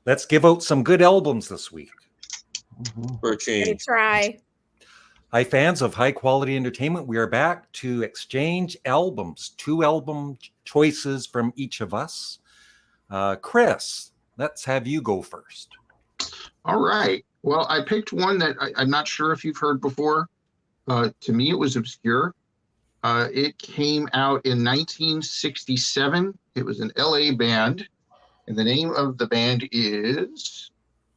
Let's give out some good albums this week. For a change. Try. Hi, fans of high quality entertainment. We are back to exchange albums, 2 album choices from each of us. Chris, let's have you go first. All right. Well, I picked one that I'm not sure if you've heard before. To me, it was obscure. It came out in 1967. It was an LA band, and the name of the band is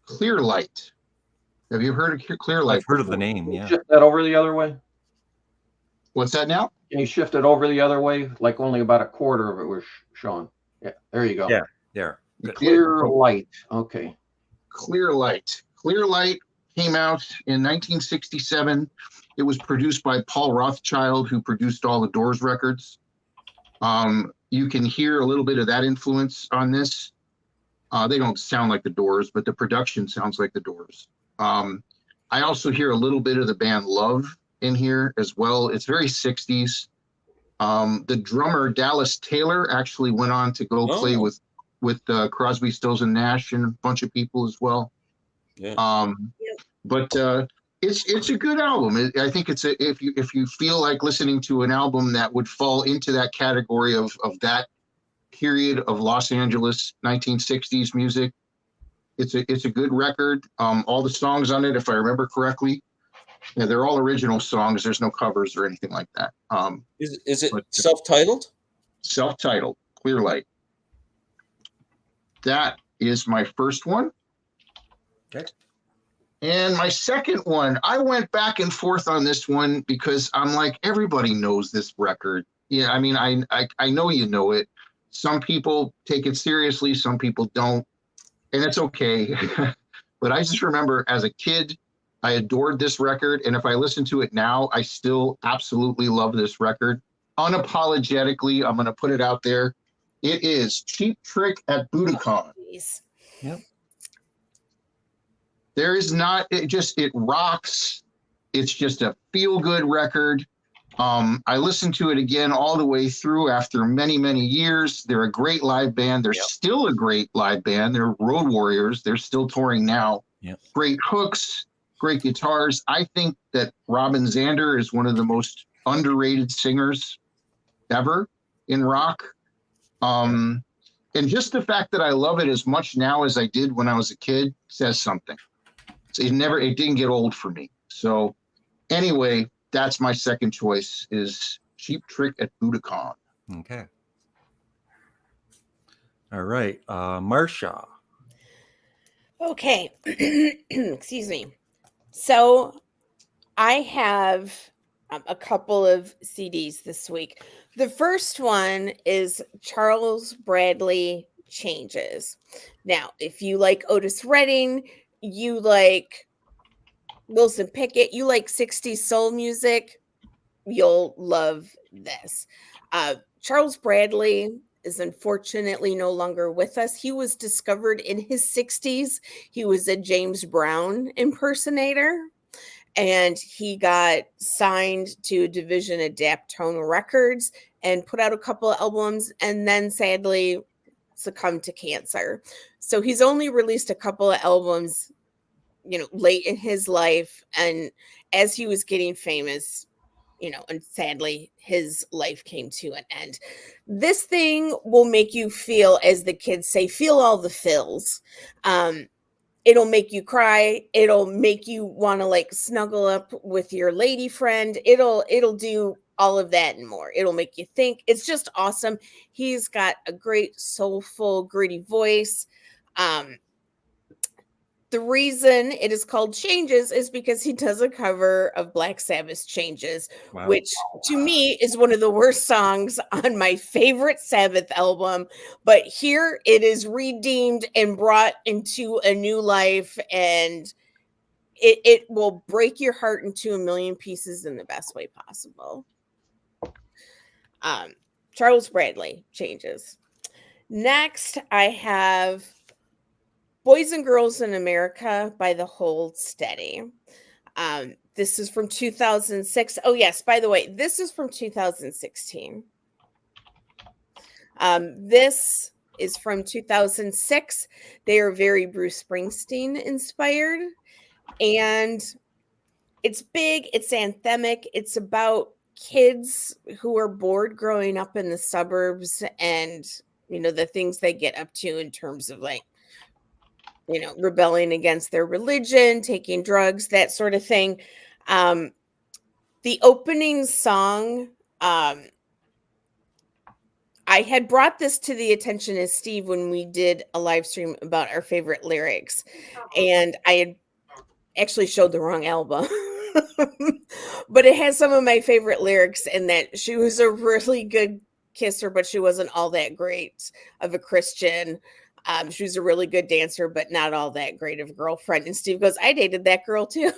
Clearlight. Have you heard of Clearlight? I've heard of the name, yeah. Shift that over the other way. What's that now? Can you shift it over the other way? Like only about a quarter of it was shown. Yeah, there you go. Yeah, there. Good. Clearlight. Okay. Clearlight. Clearlight came out in 1967. It was produced by Paul Rothchild, who produced all the Doors records. You can hear a little bit of that influence on this. They don't sound like the Doors, but the production sounds like the Doors. I also hear a little bit of the band Love in here as well. It's very 60s. The drummer Dallas Taylor actually went on to go play with Crosby, Stills and Nash and a bunch of people as well. Yeah. But it's a good album. I think if you feel like listening to an album that would fall into that category of that period of Los Angeles 1960s music, it's a good record. All the songs on it, if I remember correctly, they're all original songs. There's no covers or anything like that. Is it self-titled? Self-titled, Clearlight. That is my first one. Okay. And my second one, I went back and forth on this one because I'm like, everybody knows this record. Yeah, I mean, I know you know it. Some people take it seriously, some people don't, and it's okay. But I just remember as a kid, I adored this record, and if I listen to it now, I still absolutely love this record. Unapologetically, I'm going to put it out there. It is Cheap Trick at Budokan. Yep. There is not, it rocks. It's just a feel-good record. I listened to it again all the way through after many, many years. They're a great live band. They're still a great live band. They're road warriors. They're still touring now. Yep. Great hooks, great guitars. I think that Robin Zander is one of the most underrated singers ever in rock. And just the fact that I love it as much now as I did when I was a kid says something. It didn't get old for me. So anyway, that's my second choice is Cheap Trick at Budokan. Okay. All right. Marsha. Okay. Excuse me. So I have a couple of CDs this week. The first one is Charles Bradley Changes. Now, if you like Otis Redding, you like Wilson Pickett, you like 60s soul music, you'll love this. Charles Bradley is unfortunately no longer with us. He was discovered in his 60s. He was a James Brown impersonator, and he got signed to a division of Daptone Records and put out a couple of albums, and then sadly succumbed to cancer. So he's only released a couple of albums, late in his life. And as he was getting famous, and sadly his life came to an end. This thing will make you feel, as the kids say, feel all the feels. It'll make you cry. It'll make you want to snuggle up with your lady friend. It'll do all of that and more. It'll make you think. It's just awesome. He's got a great, soulful, gritty voice. The reason it is called Changes is because he does a cover of Black Sabbath's Changes, which to me is one of the worst songs on my favorite Sabbath album. But here it is redeemed and brought into a new life, and it will break your heart into a million pieces in the best way possible. Charles Bradley Changes. Next, I have Boys and Girls in America by the Hold Steady. This is from 2006. Oh, yes, by the way, this is from 2016. This is from 2006. They are very Bruce Springsteen inspired. And it's big, it's anthemic, it's about kids who are bored growing up in the suburbs and, the things they get up to in terms of like, rebelling against their religion, taking drugs, that sort of thing. The opening song, I had brought this to the attention of Steve when we did a live stream about our favorite lyrics, and I had actually showed the wrong album. But it has some of my favorite lyrics in that she was a really good kisser, but she wasn't all that great of a Christian. She was a really good dancer, but not all that great of a girlfriend. And Steve goes, I dated that girl too.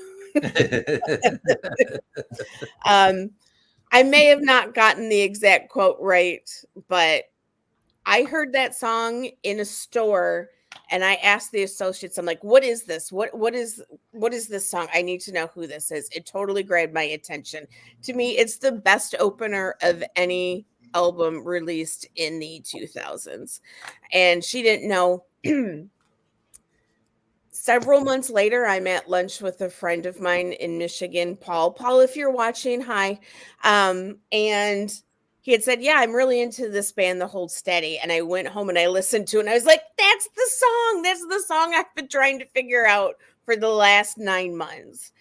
I may have not gotten the exact quote right, but I heard that song in a store and I asked the associates, I'm like, what is this? What is this song? I need to know who this is. It totally grabbed my attention. To me, it's the best opener of any album released in the 2000s. And she didn't know. Several months later, I'm at lunch with a friend of mine in Michigan, Paul. Paul, if you're watching, hi. And he had said, yeah, I'm really into this band, The Hold Steady. And I went home and I listened to it and I was like, that's the song. That's the song I've been trying to figure out for the last 9 months.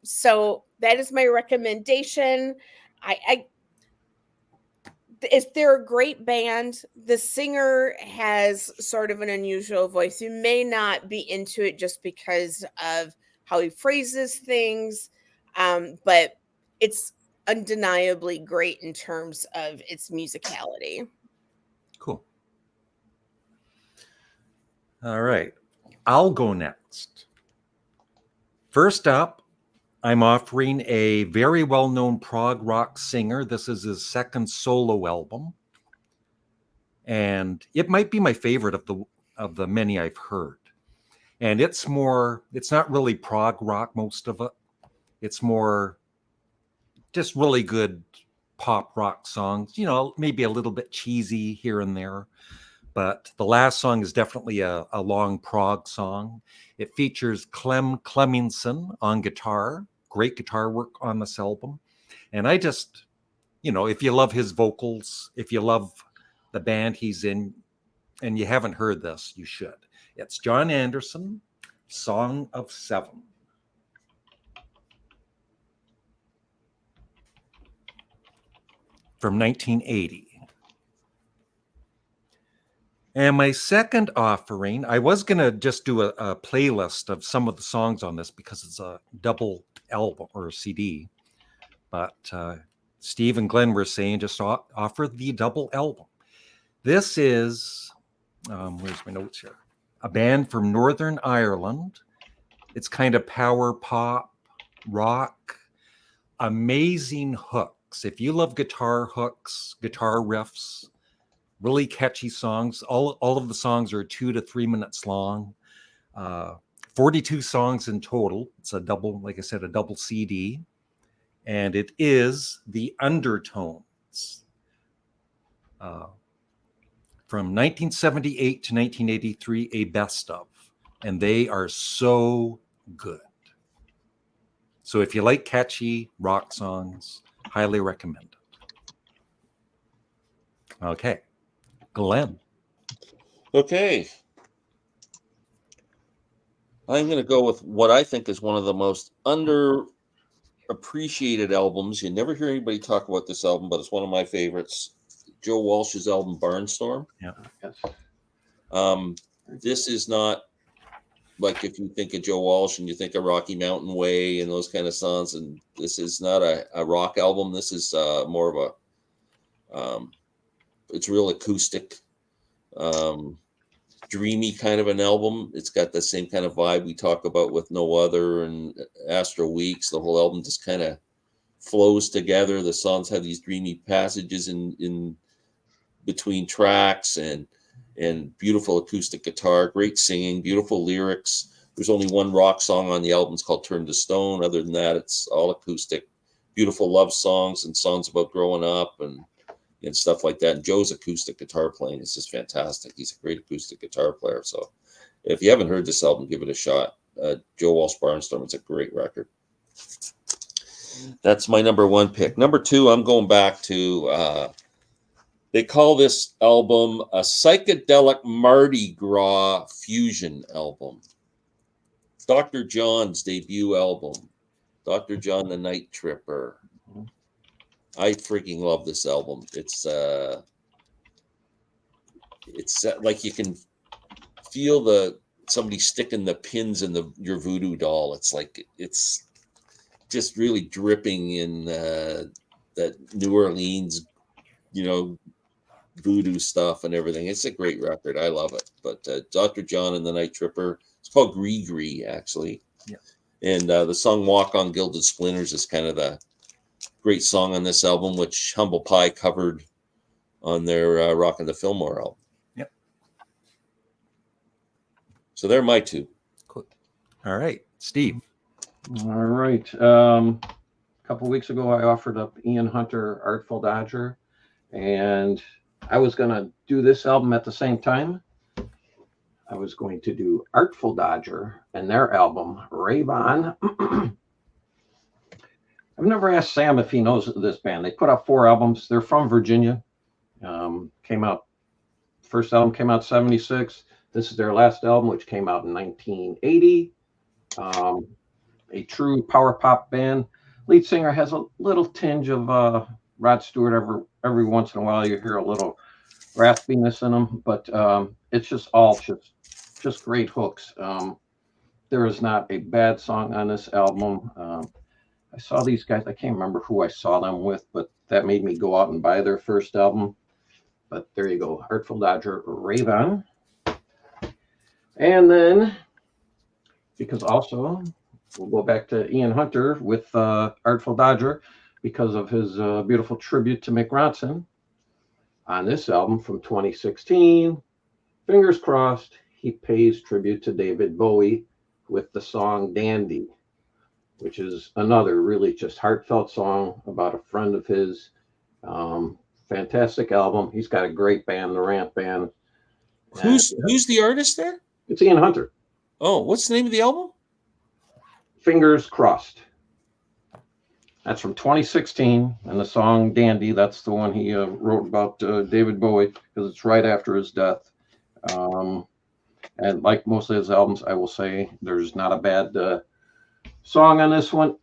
So that is my recommendation. If they're a great band, the singer has sort of an unusual voice. You may not be into it just because of how he phrases things, but it's undeniably great in terms of its musicality. Cool. All right. I'll go next. First up, I'm offering a very well-known prog rock singer. This is his second solo album. And it might be my favorite of the many I've heard. And it's not really prog rock, most of it. It's more just really good pop rock songs, maybe a little bit cheesy here and there. But the last song is definitely a long prog song. It features Clem Cleminson on guitar. Great guitar work on this album. And I just, if you love his vocals, if you love the band he's in, and you haven't heard this, you should. It's John Anderson, Song of Seven. From 1980. And my second offering, I was going to just do a playlist of some of the songs on this because it's a double album or a CD. But Steve and Glenn were saying just offer the double album. This is, where's my notes here? A band from Northern Ireland. It's kind of power pop, rock, amazing hooks. If you love guitar hooks, guitar riffs, really catchy songs. All of the songs are 2 to 3 minutes long. 42 songs in total. It's a double, like I said, a double CD. And it is The Undertones. From 1978 to 1983, a best of. And they are so good. So if you like catchy rock songs, highly recommend it. Okay. Glenn. Okay. I'm going to go with what I think is one of the most underappreciated albums. You never hear anybody talk about this album, but it's one of my favorites. Joe Walsh's album, Barnstorm. Yeah. Yes. This is not like if you think of Joe Walsh and you think of Rocky Mountain Way and those kind of songs, and this is not a rock album. This is more of a it's real acoustic, dreamy kind of an album. It's got the same kind of vibe we talk about with No Other and Astro Weeks. The whole album just kind of flows together. The songs have these dreamy passages in between tracks and beautiful acoustic guitar, great singing, beautiful lyrics. There's only one rock song on the album. It's called Turn to Stone. Other than that, it's all acoustic, beautiful love songs and songs about growing up and, and stuff like that. And Joe's acoustic guitar playing is just fantastic. He's a great acoustic guitar player. So if you haven't heard this album, give it a shot. Joe Walsh Barnstorm, it's a great record. That's my number one pick. Number two, I'm going back to, they call this album a psychedelic Mardi Gras fusion album. Dr. John's debut album, Dr. John the Night Tripper. I freaking love this album. It's like you can feel somebody sticking the pins in your voodoo doll. It's like it's just really dripping in that New Orleans, voodoo stuff and everything. It's a great record. I love it. But Dr. John and the Night Tripper, it's called Gree, actually. Yeah. And the song Walk on Gilded Splinters is kind of the great song on this album, which Humble Pie covered on their Rockin' the Fillmore album. Yep. So they're my two. Cool. All right, Steve. All right. A couple weeks ago, I offered up Ian Hunter, Artful Dodger, and I was going to do this album at the same time. I was going to do Artful Dodger and their album, Rave On. I've never asked Sam if he knows this band. They put out 4 albums. They're from Virginia. First album came out 76. This is their last album, which came out in 1980. A true power pop band. Lead singer has a little tinge of Rod Stewart. Every once in a while you hear a little raspiness in them, but it's just all just great hooks. There is not a bad song on this album. I saw these guys. I can't remember who I saw them with, but that made me go out and buy their first album. But there you go, Artful Dodger, Rave On. And then, because also we'll go back to Ian Hunter with Artful Dodger because of his beautiful tribute to Mick Ronson on this album from 2016. Fingers crossed, he pays tribute to David Bowie with the song Dandy, which is another really just heartfelt song about a friend of his. Fantastic album. He's got a great band, the Rant Band. Who's the artist there? It's Ian Hunter. Oh, what's the name of the album? Fingers Crossed. That's from 2016, and the song Dandy, that's the one he wrote about David Bowie, because it's right after his death. And like most of his albums, I will say there's not a bad song on this one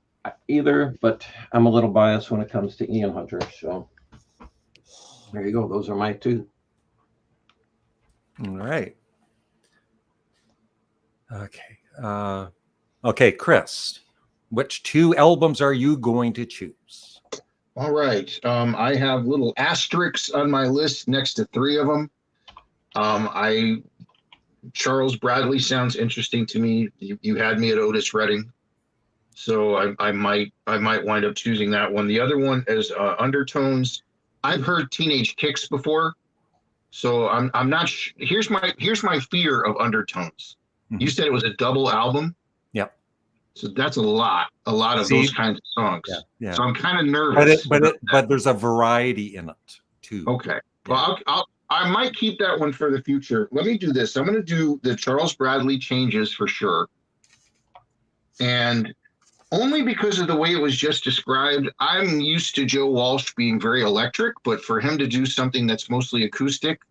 either, but I'm a little biased when it comes to Ian Hunter. So there you go. Those are my two. All right. Okay, Chris, which 2 albums are you going to choose? All right. I have little asterisks on my list next to 3 of them. Charles Bradley sounds interesting to me. You had me at Otis Redding, so I might wind up choosing that one. The other one is Undertones. I've heard Teenage Kicks before, so I'm not. Here's my fear of Undertones. Mm-hmm. You said it was a double album. Yep. So that's a lot of those kinds of songs. Yeah. So I'm kind of nervous. But there's a variety in it too. Okay. Well, I might keep that one for the future. Let me do this. I'm going to do the Charles Bradley Changes for sure. And only because of the way it was just described, I'm used to Joe Walsh being very electric, but for him to do something that's mostly acoustic,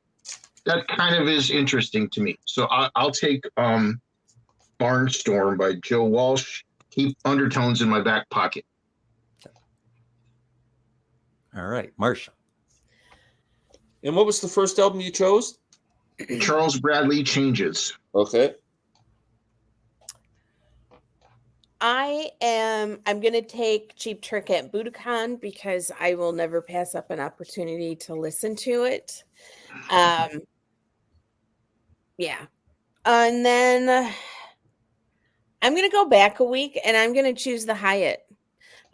that kind of is interesting to me. So I'll take Barnstorm by Joe Walsh, keep Undertones in my back pocket. All right, Marsha. And what was the first album you chose? Charles Bradley Changes. Okay. I'm going to take Cheap Trick at Budokan because I will never pass up an opportunity to listen to it. Yeah. And then I'm going to go back a week and I'm going to choose the Hyatt.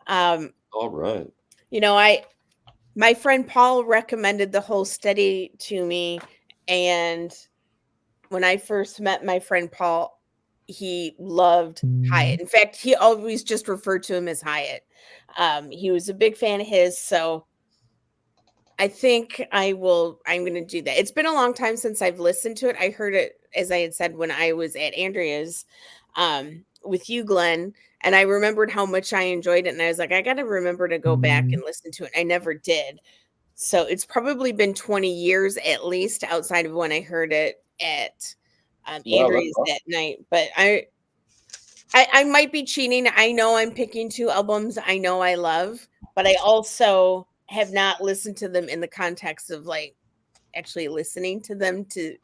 All right. My friend Paul recommended the whole study to me. And when I first met my friend Paul, he loved Hyatt. In fact, he always just referred to him as Hyatt. He was a big fan of his. So I think I'm going to do that. It's been a long time since I've listened to it. I heard it, as I had said, when I was at Andrea's with you, Glenn. And I remembered how much I enjoyed it. And I was like, I got to remember to go back and listen to it. I never did. So it's probably been 20 years at least outside of when I heard it at Andrea's that night. But I might be cheating. I know I'm picking two albums I know I love, but I also have not listened to them in the context of like actually listening to them to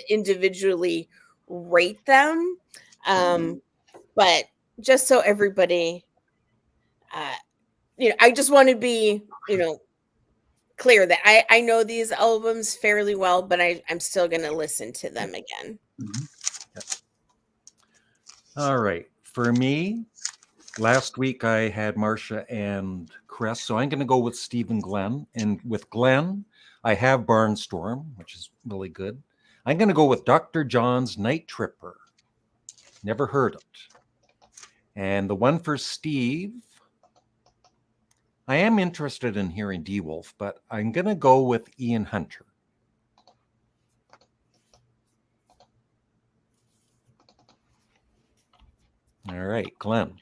individually rate them. But just so everybody, I just want to be, clear that I know these albums fairly well, but I'm still going to listen to them again. All right. For me, last week I had Marsha and Chris, so I'm going to go with Steve and Glenn. And with Glenn, I have Barnstorm, which is really good. I'm going to go with Dr. John's Night Tripper. Never heard it. And the one for Steve, I am interested in hearing D-Wolf, but I'm going to go with Ian Hunter. All right, Glenn.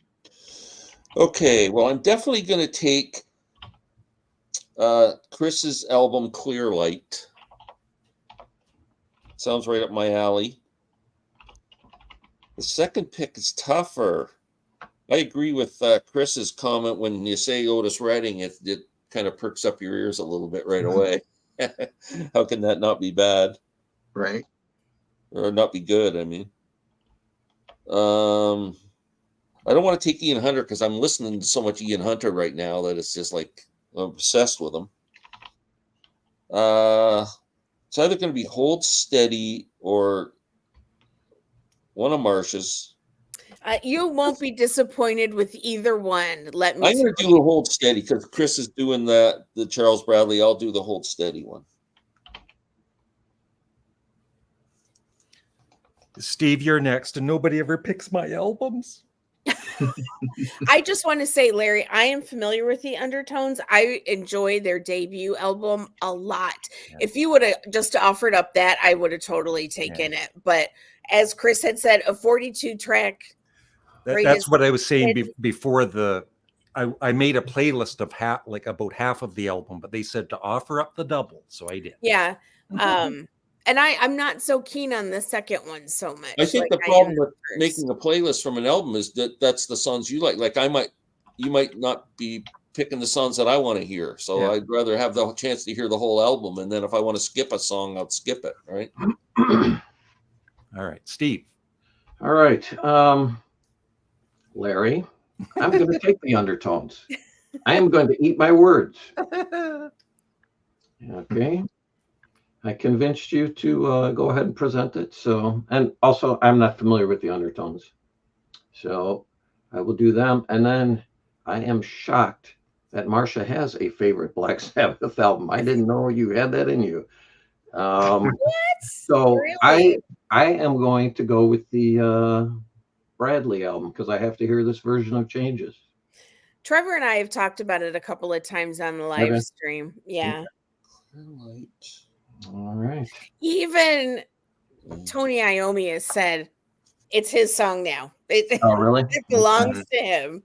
Okay, well, I'm definitely going to take Chris's album Clearlight. Sounds right up my alley. The second pick is tougher. I agree with Chris's comment when you say Otis Redding, it kind of perks up your ears a little bit right away. How can that not be bad? Right. Or not be good, I mean. I don't want to take Ian Hunter because I'm listening to so much Ian Hunter right now that it's just like I'm obsessed with him. It's either going to be Hold Steady or one of Marsha's. You won't be disappointed with either one. I'm going to do the Hold Steady because Chris is doing the Charles Bradley. I'll do the Hold Steady one. Steve, you're next, and nobody ever picks my albums. I just want to say, Larry, I am familiar with the Undertones. I enjoy their debut album a lot. Yeah. If you would have just offered up that, I would have totally taken it. But as Chris had said, a 42 track. That's what I was saying before I made a playlist of about half of the album, but they said to offer up the double, so I did. Yeah. And I'm not so keen on the second one so much. I think the problem with making a playlist from an album is that that's the songs you like. Like you might not be picking the songs that I want to hear. So I'd rather have the chance to hear the whole album. And then if I want to skip a song, I'll skip it. Right. All right, Steve. All right. Larry, I'm going to take the Undertones. I am going to eat my words. Okay. I convinced you to go ahead and present it. So, and also I'm not familiar with the Undertones. So I will do them. And then I am shocked that Marsha has a favorite Black Sabbath album. I didn't know you had that in you. What? So really? I am going to go with the Bradley album because I have to hear this version of Changes. Trevor and I have talked about it a couple of times on the live stream. Yeah. All right. Even Tony Iommi has said it's his song now. Oh, really? It belongs to him.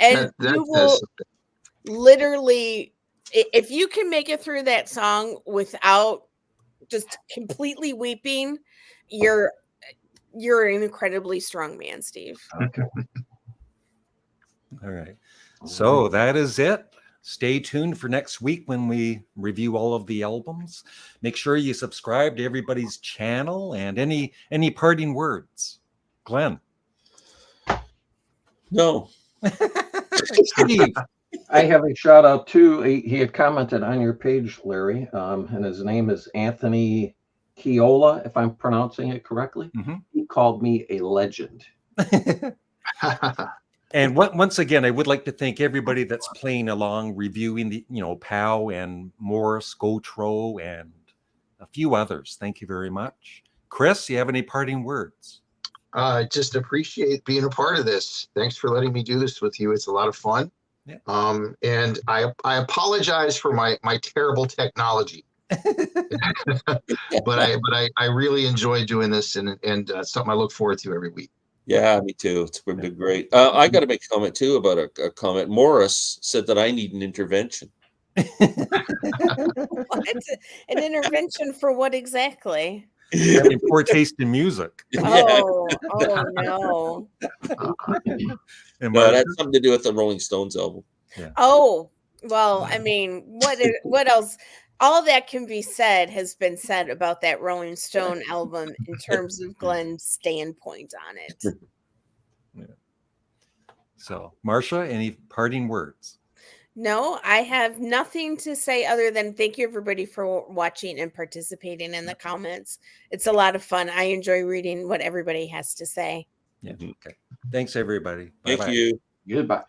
And you will literally, if you can make it through that song without just completely weeping, you're an incredibly strong man, Steve. Okay. All right. So that is it. Stay tuned for next week when we review all of the albums. Make sure you subscribe to everybody's channel. And any parting words, Glenn? No. Steve. I have a shout out too. He had commented on your page, Larry, and his name is Anthony Chiola, if I'm pronouncing it correctly. Mm-hmm. He called me a legend. And once again, I would like to thank everybody that's playing along, reviewing the, POW and Morris, Gotro, and a few others. Thank you very much. Chris, you have any parting words? I just appreciate being a part of this. Thanks for letting me do this with you. It's a lot of fun. Yeah. And I apologize for my terrible technology. but I really enjoy doing this, and something I look forward to every week. Yeah, me too. It's been great. I got to make a comment too about a comment. Morris said that I need an intervention. What? An intervention for what exactly? In poor taste in music. Oh no. And No, it Marsha? had something to do with the Rolling Stones album. Oh, well, I mean, what else? All that can be said has been said about that Rolling Stone album in terms of Glenn's standpoint on it. So, Marsha, any parting words? No, I have nothing to say other than thank you everybody for watching and participating in the comments. It's a lot of fun. I enjoy reading what everybody has to say. Yeah. Okay. Thanks, everybody. Thank Bye-bye. you. Goodbye.